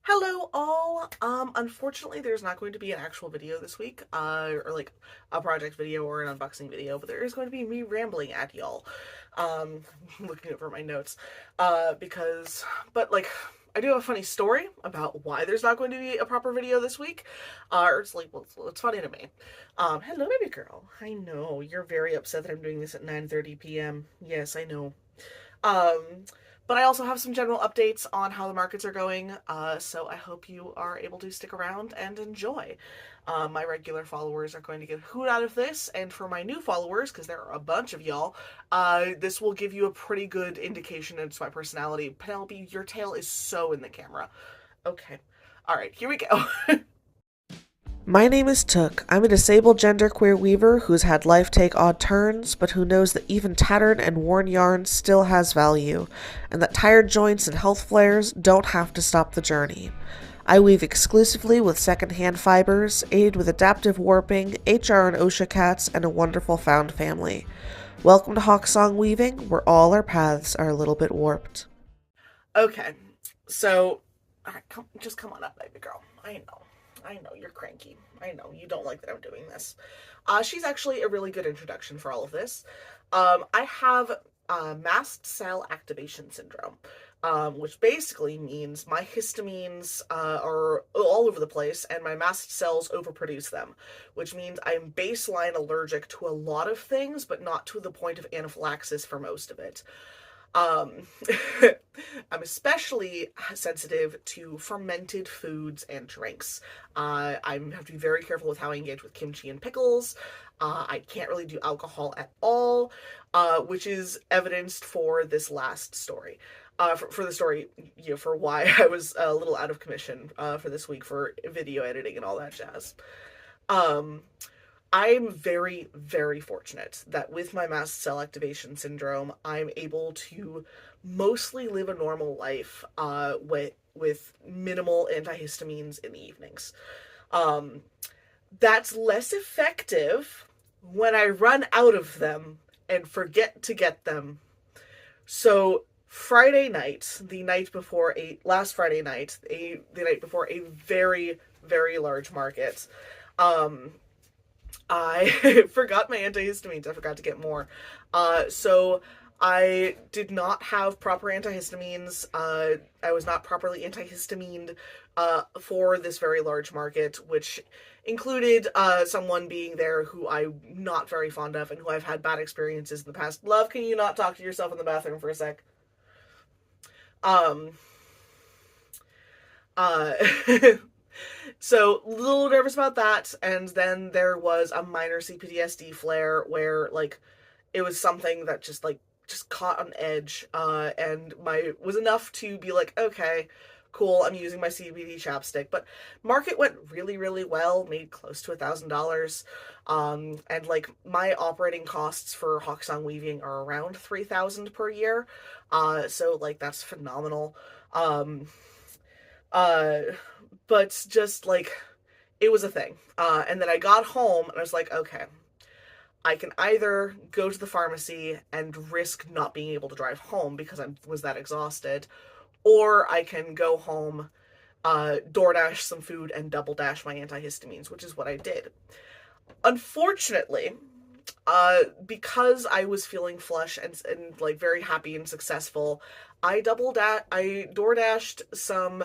Hello all. Unfortunately there's not going to be an actual video this week, or like a project video or an unboxing video, but there is going to be me rambling at y'all. Um, looking over my notes. Because, but like, I do have a funny story about why there's not going to be a proper video this week. Or it's like, well, it's funny to me. Hello baby girl. I know, you're very upset that I'm doing this at 9:30 p.m. Yes, I know. Um, but I also have some general updates on how the markets are going, so I hope you are able to stick around and enjoy. My regular followers are going to get a hoot out of this, and for my new followers, because there are a bunch of y'all, this will give you a pretty good indication into my personality. Penelope, your tail is so in the camera. Okay. Alright, here we go. My name is Took. I'm a disabled genderqueer weaver who's had life take odd turns, but who knows that even tattered and worn yarn still has value, and that tired joints and health flares don't have to stop the journey. I weave exclusively with secondhand fibers, aided with adaptive warping, HR and OSHA cats, and a wonderful found family. Welcome to Hawksong Weaving, where all our paths are a little bit warped. Okay, so, alright, just come on up, baby girl. I know, you're cranky. I know, you don't like that I'm doing this. She's actually a really good introduction for all of this. I have mast cell activation syndrome, which basically means my histamines are all over the place and my mast cells overproduce them, which means I'm baseline allergic to a lot of things, but not to the point of anaphylaxis for most of it. Um, I'm especially sensitive to fermented foods and drinks. I have to be very careful with how I engage with kimchi and pickles. I can't really do alcohol at all, which is evidenced for this last story. For the story, for why I was a little out of commission for this week for video editing and all that jazz. Um, I'm very, very fortunate that with my mast cell activation syndrome, I'm able to mostly live a normal life with minimal antihistamines in the evenings. Um, that's less effective when I run out of them and forget to get them. So Friday night, the night before last Friday night, the night before a very, very large market, um, I forgot my antihistamines. I forgot to get more. So I did not have proper antihistamines. I was not properly antihistamined for this very large market, which included someone being there who I'm not very fond of and who I've had bad experiences in the past. Love, can you not talk to yourself in the bathroom for a sec? Um, uh, So, a little nervous about that, and then there was a minor CPTSD flare where, like, it was something that just caught on edge, and was enough to be like, okay, cool, I'm using my CBD chapstick. But market went really, really well, made close to $1,000, and like my operating costs for Hawksong Weaving are around 3,000 per year, so like that's phenomenal. Um, uh, but just like it was a thing. And then I got home and I was like, okay, I can either go to the pharmacy and risk not being able to drive home because I was that exhausted, or I can go home, DoorDash some food, and double dash my antihistamines, which is what I did. Unfortunately, because I was feeling flush and like very happy and successful, I DoorDashed some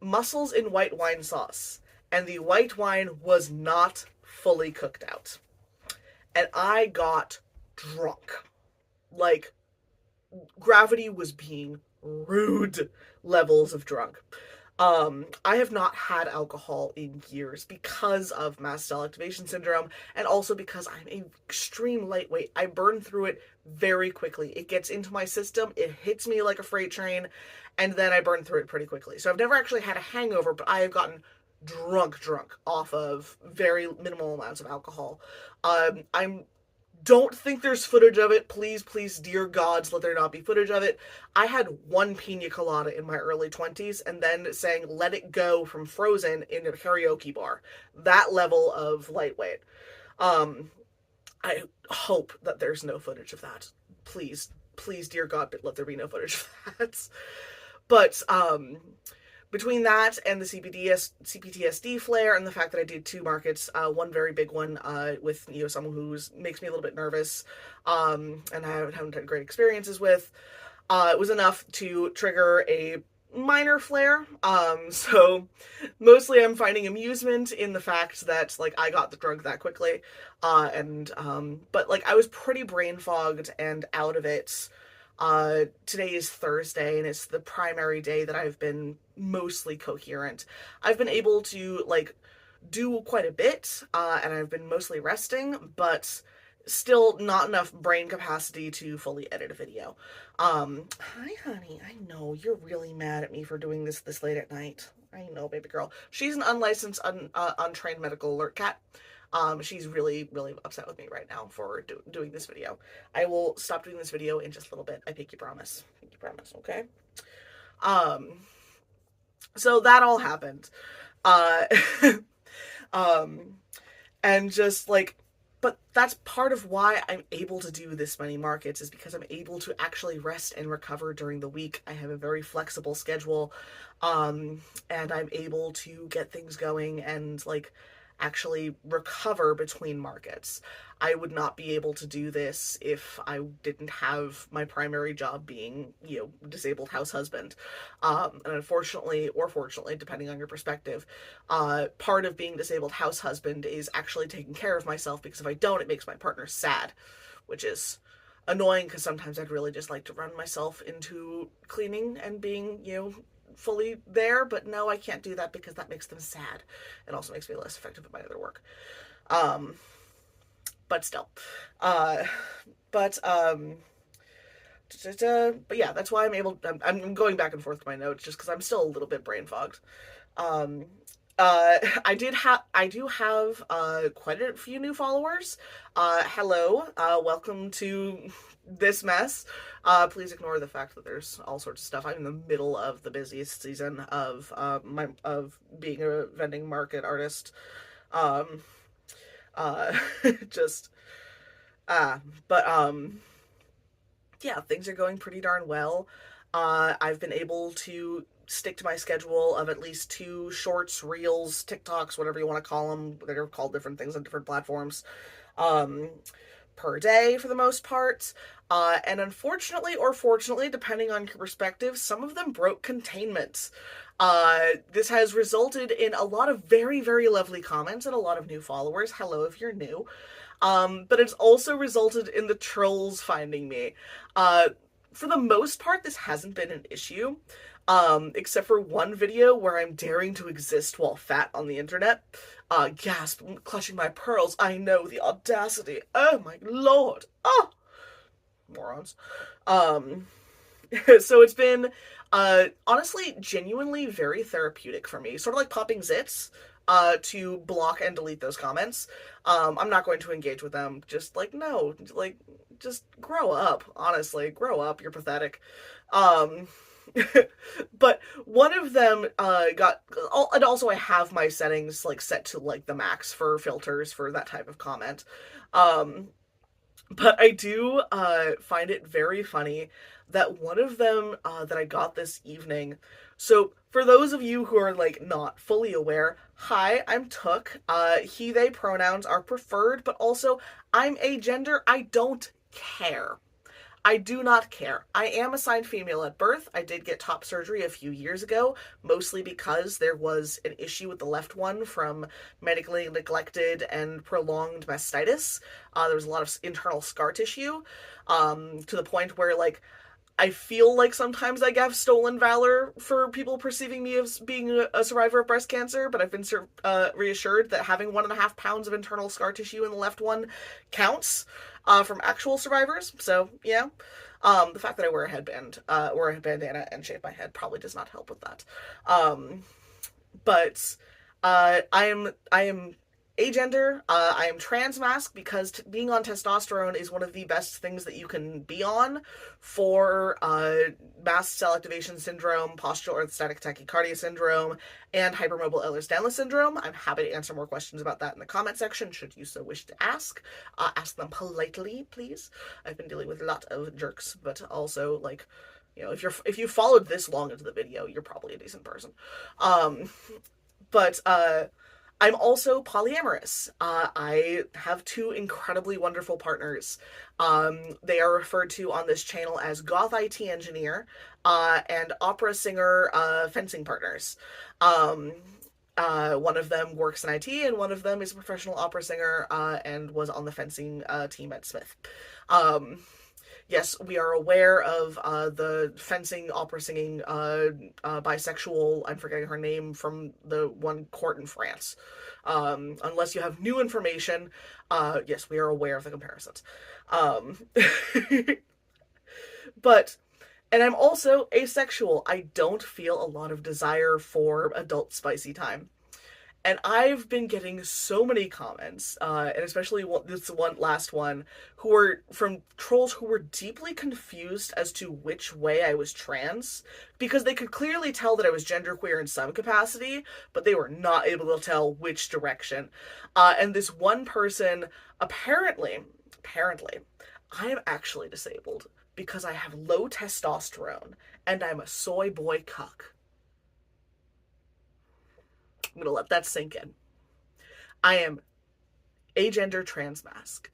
mussels in white wine sauce, and the white wine was not fully cooked out. And I got drunk. Like, gravity was being rude levels of drunk. I have not had alcohol in years because of mast cell activation syndrome, and also because I'm an extreme lightweight. I burn through it very quickly. It gets into my system, it hits me like a freight train, and then I burn through it pretty quickly. So I've never actually had a hangover, but I have gotten drunk off of very minimal amounts of alcohol. I'm don't think there's footage of it. Please, please, dear gods, let there not be footage of it. I had one pina colada in my early 20s and then sang Let It Go from Frozen in a karaoke bar. That level of lightweight. Um, I hope that there's no footage of that. Please, please, dear God, let there be no footage of that. But between that and the CPTSD flare and the fact that I did 2 markets, one very big one with someone who makes me a little bit nervous, and I haven't had great experiences with, it was enough to trigger a minor flare. So mostly I'm finding amusement in the fact that like I got the drug that quickly, and but like I was pretty brain fogged and out of it. Today is Thursday, and it's the primary day that I've been mostly coherent. I've been able to like do quite a bit, and I've been mostly resting, but still not enough brain capacity to fully edit a video. Hi honey, I know you're really mad at me for doing this late at night. I know, baby girl. She's an unlicensed, untrained medical alert cat. She's really, really upset with me right now for doing this video. I will stop doing this video in just a little bit. I pinky promise. Pinky promise, okay? So that all happened. Uh, and just like, but that's part of why I'm able to do this many markets, is because I'm able to actually rest and recover during the week. I have a very flexible schedule, and I'm able to get things going and like actually recover between markets. I would not be able to do this if I didn't have my primary job being, disabled house husband. And unfortunately, or fortunately, depending on your perspective, part of being disabled house husband is actually taking care of myself, because if I don't, it makes my partner sad, which is annoying because sometimes I'd really just like to run myself into cleaning and being, fully there, but no, I can't do that because that makes them sad. It also makes me less effective at my other work. But still. But yeah, that's why I'm going back and forth with my notes just because I'm still a little bit brain fogged. I do have quite a few new followers. Hello, welcome to this mess. Please ignore the fact that there's all sorts of stuff. I'm in the middle of the busiest season of being a vending market artist. Just but yeah, things are going pretty darn well. I've been able to stick to my schedule of at least 2 shorts, reels, TikToks, whatever you want to call them. They're called different things on different platforms, per day for the most part. And unfortunately, or fortunately, depending on your perspective, some of them broke containment. This has resulted in a lot of very, very lovely comments and a lot of new followers. Hello if you're new. But it's also resulted in the trolls finding me. For the most part, this hasn't been an issue, except for one video where I'm daring to exist while fat on the internet. Gasp, clutching my pearls. I know, the audacity. Oh my lord. Oh, morons. So it's been, honestly, genuinely very therapeutic for me. Sort of like popping zits, to block and delete those comments. I'm not going to engage with them. Just like, no, like, just grow up, honestly. Grow up, you're pathetic. But one of them, and also I have my settings, like, set to, like, the max for filters for that type of comment. But I do, find it very funny that one of them, that I got this evening. So, for those of you who are, like, not fully aware, hi, I'm Took. He, they pronouns are preferred, but also, I'm agender. I don't care. I do not care. I am assigned female at birth. I did get top surgery a few years ago, mostly because there was an issue with the left one from medically neglected and prolonged mastitis. There was a lot of internal scar tissue, to the point where, like, I feel like sometimes I have stolen valor for people perceiving me as being a survivor of breast cancer, but I've been reassured that having 1.5 pounds of internal scar tissue in the left one counts, from actual survivors. So, yeah. The fact that I wear a headband, or a bandana and shave my head probably does not help with that. But I am agender. I am transmasc because being on testosterone is one of the best things that you can be on for mast cell activation syndrome, postural orthostatic tachycardia syndrome, and hypermobile Ehlers-Danlos syndrome. I'm happy to answer more questions about that in the comment section, should you so wish to ask. Ask them politely, please. I've been dealing with a lot of jerks, but also, like, You know, if you followed this long into the video, you're probably a decent person. Um, but I'm also polyamorous. I have two incredibly wonderful partners. They are referred to on this channel as Goth IT Engineer and Opera Singer Fencing Partners. Um, one of them works in IT, and one of them is a professional opera singer and was on the fencing team at Smith. Um, yes, we are aware of the fencing, opera singing, bisexual, I'm forgetting her name, from the one court in France. Unless you have new information, yes, we are aware of the comparisons. Um, but, and I'm also asexual. I don't feel a lot of desire for adult spicy time. And I've been getting so many comments, and especially this one last one, who were from trolls who were deeply confused as to which way I was trans, because they could clearly tell that I was genderqueer in some capacity, but they were not able to tell which direction. And this one person, apparently, I am actually disabled because I have low testosterone and I'm a soy boy cuck. I'm gonna let that sink in. I am agender transmasc,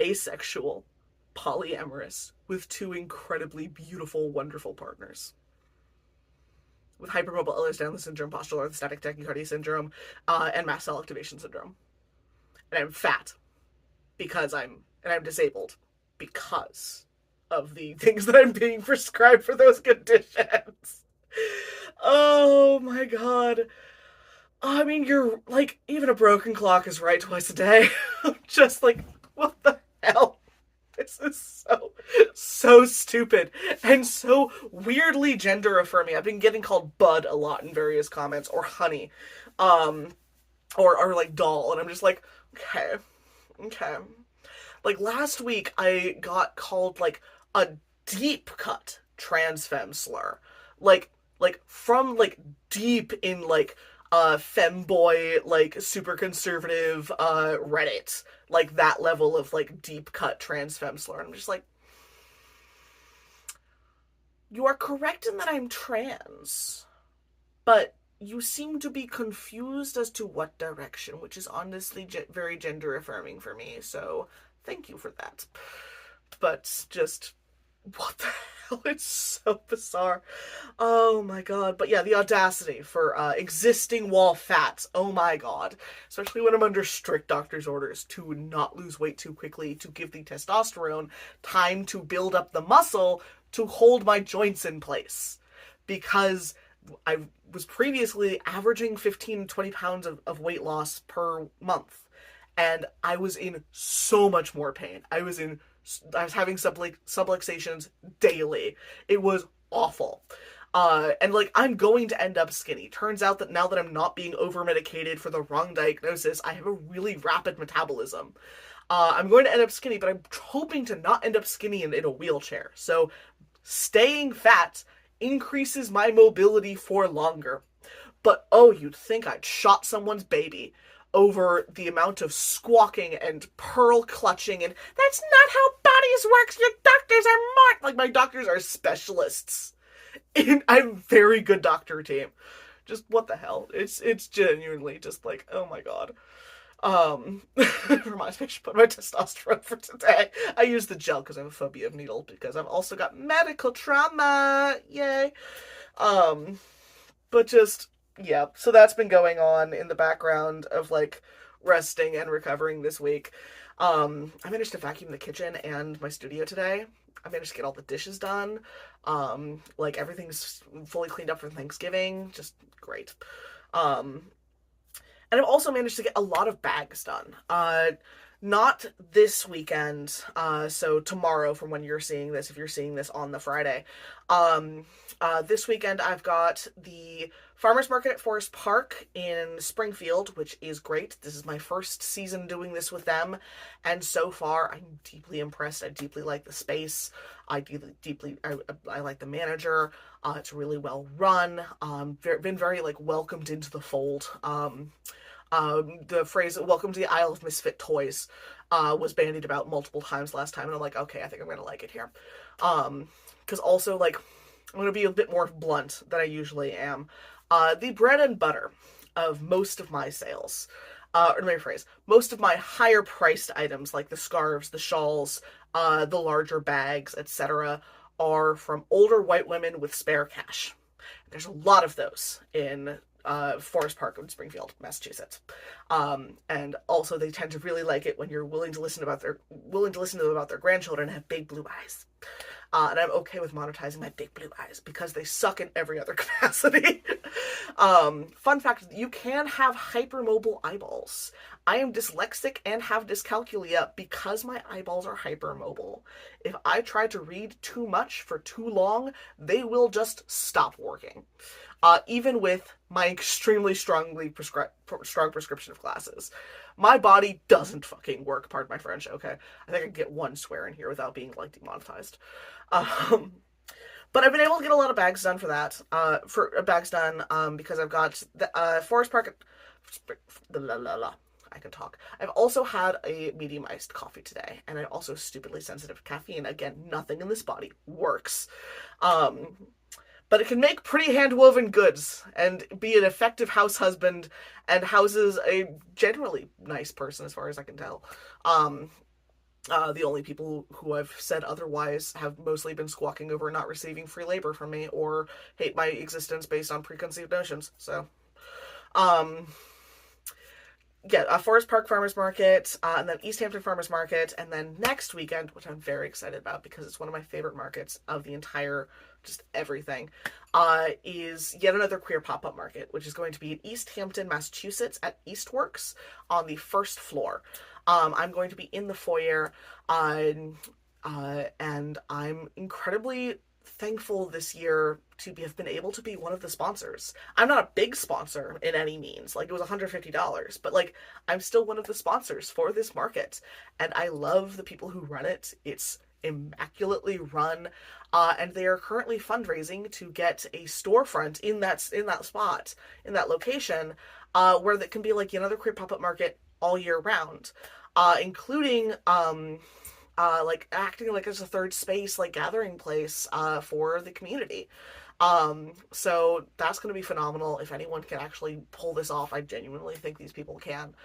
asexual, polyamorous, with two incredibly beautiful, wonderful partners. With hypermobile Ehlers-Danlos syndrome, postural orthostatic tachycardia syndrome, and mast cell activation syndrome. And I'm fat because I'm disabled because of the things that I'm being prescribed for those conditions. Oh my god. I mean, you're like, even a broken clock is right twice a day. I'm just like, what the hell? This is so stupid and so weirdly gender affirming. I've been getting called bud a lot in various comments, or honey, or like doll, and I'm just like, okay. Like last week, I got called like a deep cut trans femme slur, like from like deep in like femboy, like super conservative Reddit, like that level of like deep cut trans femme slur. And I'm just like, you are correct in that I'm trans, but you seem to be confused as to what direction, which is honestly very gender affirming for me. So thank you for that. But just, what the hell? It's so bizarre. Oh my god. But yeah, the audacity for existing while fat. Oh my god. Especially when I'm under strict doctor's orders to not lose weight too quickly, to give the testosterone time to build up the muscle to hold my joints in place. Because I was previously averaging 15 to 20 pounds of weight loss per month. And I was in so much more pain. I was having subluxations daily. It was awful. And like, I'm going to end up skinny. Turns out that now that I'm not being over medicated for the wrong diagnosis, I have a really rapid metabolism. I'm going to end up skinny, but I'm hoping to not end up skinny in a wheelchair. So staying fat increases my mobility for longer. But oh, you'd think I'd shot someone's baby over the amount of squawking and pearl clutching, and that's not how bodies works. Your doctors are more like, my doctors are specialists. And I'm very good doctor team. Just what the hell? It's genuinely just like, oh my god. Reminds me I should put my testosterone for today. I use the gel because I have a phobia of needles, because I've also got medical trauma. Yay. But just, yeah, so that's been going on in the background of like resting and recovering this week. I managed to vacuum the kitchen and my studio today. I managed to get all the dishes done. Like everything's fully cleaned up for Thanksgiving. Just great. And I've also managed to get a lot of bags done. Not this weekend, so tomorrow from when you're seeing this, if you're seeing this on the Friday. This weekend I've got the Farmers Market at Forest Park in Springfield, which is great. This is my first season doing this with them, and so far I'm deeply impressed. I deeply like the space. I like the manager. It's really well run. Been very like welcomed into the fold. The phrase "welcome to the Isle of Misfit Toys" was bandied about multiple times last time, and I'm like, okay, I think I'm gonna like it here. because also, like, I'm going to be a bit more blunt than I usually am. The bread and butter of most of my sales, or let me rephrase, most of my higher priced items like the scarves, the shawls, the larger bags, etc., are from older white women with spare cash. There's a lot of those in Forest Park in Springfield, Massachusetts, and also they tend to really like it when you're willing to listen to them about their grandchildren and have big blue eyes. And I'm okay with monetizing my big blue eyes because they suck in every other capacity. Fun fact, you can have hypermobile eyeballs. I am dyslexic and have dyscalculia because my eyeballs are hypermobile. If I try to read too much for too long, they will just stop working. Even with my extremely strong prescription of glasses. My body doesn't fucking work, pardon my French, okay? I think I can get one swear in here without being, like, demonetized. But I've been able to get a lot of bags done for that. Because I've got the Forest Park. I can talk. I've also had a medium iced coffee today, and I'm also stupidly sensitive to caffeine. Again, nothing in this body works. But it can make pretty hand-woven goods and be an effective house husband and houses a generally nice person as far as I can tell. The only people who I've said otherwise have mostly been squawking over not receiving free labor from me or hate my existence based on preconceived notions. So, yeah, Forest Park Farmers Market, and then East Hampton Farmers Market, and then next weekend, which I'm very excited about because it's one of my favorite markets of the entire, just everything, is yet another queer pop-up market, which is going to be in East Hampton, Massachusetts at Eastworks on the first floor. I'm going to be in the foyer, and I'm incredibly thankful this year to have been able to be one of the sponsors. I'm not a big sponsor in any means. Like, it was $150, but, like, I'm still one of the sponsors for this market, and I love the people who run it. It's immaculately run, and they are currently fundraising to get a storefront in that spot, in that location, where that can be like another queer pop-up market all year round, including like acting like as a third space, like gathering place for the community. So that's going to be phenomenal. If anyone can actually pull this off, I genuinely think these people can.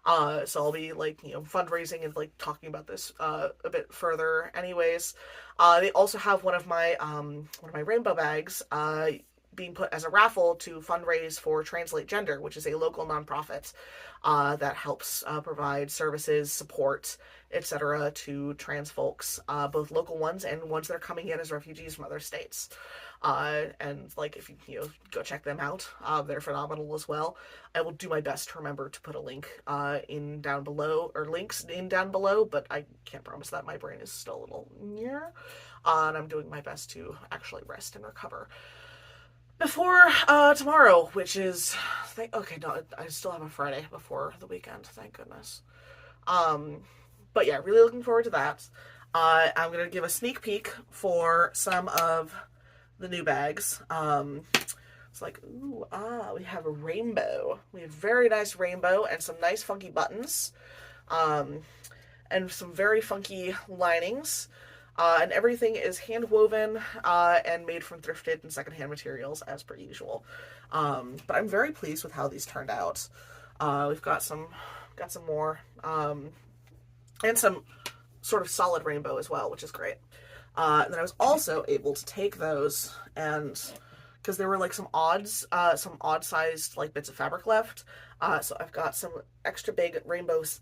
So I'll be like, fundraising and like talking about this a bit further anyways. They also have one of my rainbow bags being put as a raffle to fundraise for Translate Gender, which is a local nonprofit that helps provide services, support, etc. to trans folks, both local ones and ones that are coming in as refugees from other states. And like, if you go check them out, they're phenomenal as well. I will do my best to remember to put a link in down below, or links in down below, but I can't promise that. My brain is still a little near, and I'm doing my best to actually rest and recover before tomorrow, which is okay. No, I still have a Friday before the weekend. Thank goodness. But yeah, really looking forward to that. I'm gonna give a sneak peek for some of the new bags. It's like, ooh, we have a rainbow. We have very nice rainbow and some nice funky buttons, and some very funky linings. And everything is hand woven and made from thrifted and secondhand materials as per usual. But I'm very pleased with how these turned out. We've got some more, and some sort of solid rainbow as well, which is great. And then I was also able to take those, and because there were like some odd sized like bits of fabric left, so I've got some extra big rainbows,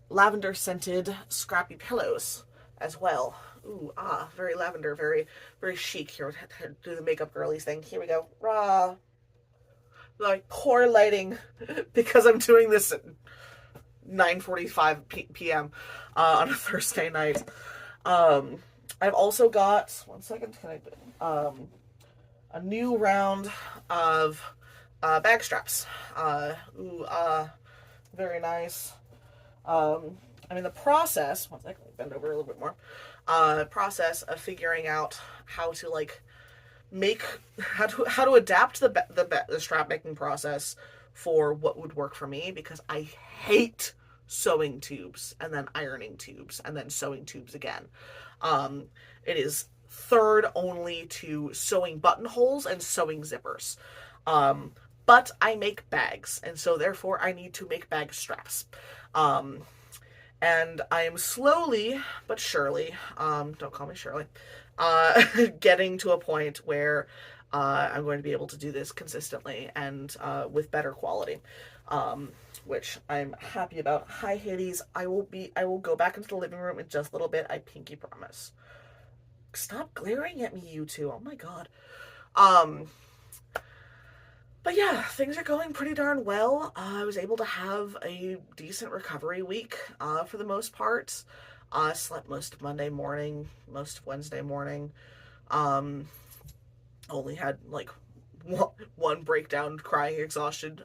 lavender scented scrappy pillows as well. Ooh, very lavender, very, very chic. Here, do the makeup girlies thing. Here we go. Rah. Like, poor lighting, because I'm doing this at 9:45 p.m. On a Thursday night. I've also got, one second, a new round of bag straps. Very nice. I'm in the process, one second, let me bend over a little bit more, process of figuring out how to like how to adapt the strap making process for what would work for me, because I hate sewing tubes and then ironing tubes and then sewing tubes again. It is third only to sewing buttonholes and sewing zippers. Um, but I make bags, and so therefore I need to make bag straps. Um, and I am slowly but surely, don't call me Shirley, getting to a point where I'm going to be able to do this consistently and with better quality, which I'm happy about. Hi Hades, I will go back into the living room in just a little bit. I pinky promise. Stop glaring at me, you two. Oh my god. Um, but yeah, things are going pretty darn well. I was able to have a decent recovery week for the most part. Slept most of Monday morning, most of Wednesday morning. Um, only had like one breakdown, crying, exhausted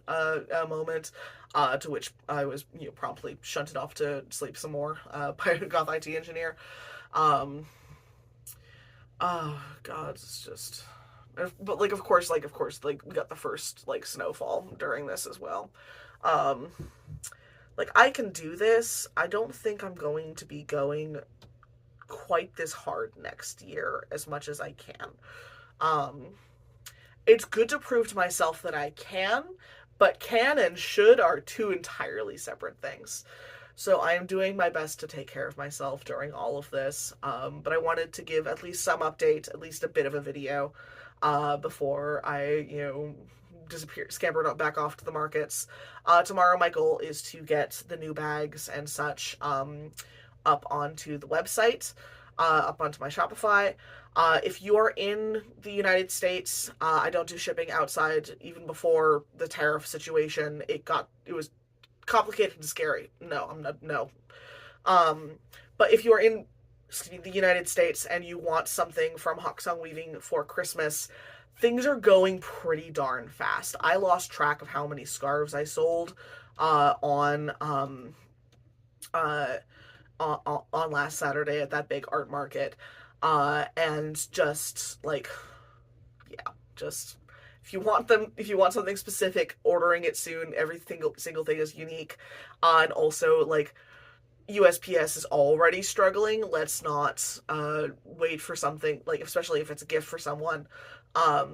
moment, to which I was promptly shunted off to sleep some more by a goth IT engineer. Um, oh god, it's just. But of course, we got the first snowfall during this as well. Um, I can do this. I don't think I'm going to be going quite this hard next year as much as I can. Um, it's good to prove to myself that I can, but can and should are two entirely separate things. So I am doing my best to take care of myself during all of this. But I wanted to give at least some update, at least a bit of a video, before I, scampered back off to the markets. Tomorrow my goal is to get the new bags and such up onto the website, up onto my Shopify. If you are in the United States, I don't do shipping outside. Even before the tariff situation, it was complicated and scary. No. But if you are in the United States and you want something from Hawksong Weaving for Christmas, things are going pretty darn fast. I lost track of how many scarves I sold on last Saturday at that big art market, and just just if you want something specific, ordering it soon. Every single thing is unique, and also USPS is already struggling. Let's not wait for something especially if it's a gift for someone. I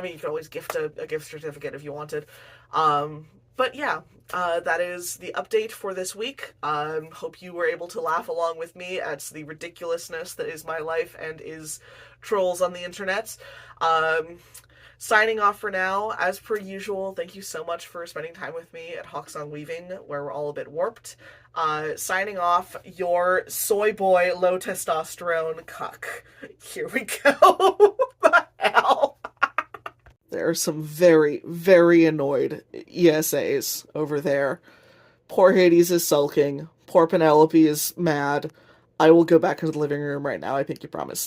mean, you can always gift a gift certificate if you wanted. But yeah, that is the update for this week. Hope you were able to laugh along with me at the ridiculousness that is my life and is trolls on the internet. Signing off for now, as per usual. Thank you so much for spending time with me at Hawksong Weaving, where we're all a bit warped. Signing off, your soy boy, low testosterone cuck. Here we go. The hell? There are some very, very annoyed ESAs over there. Poor Hades is sulking. Poor Penelope is mad. I will go back into the living room right now, I think you promise.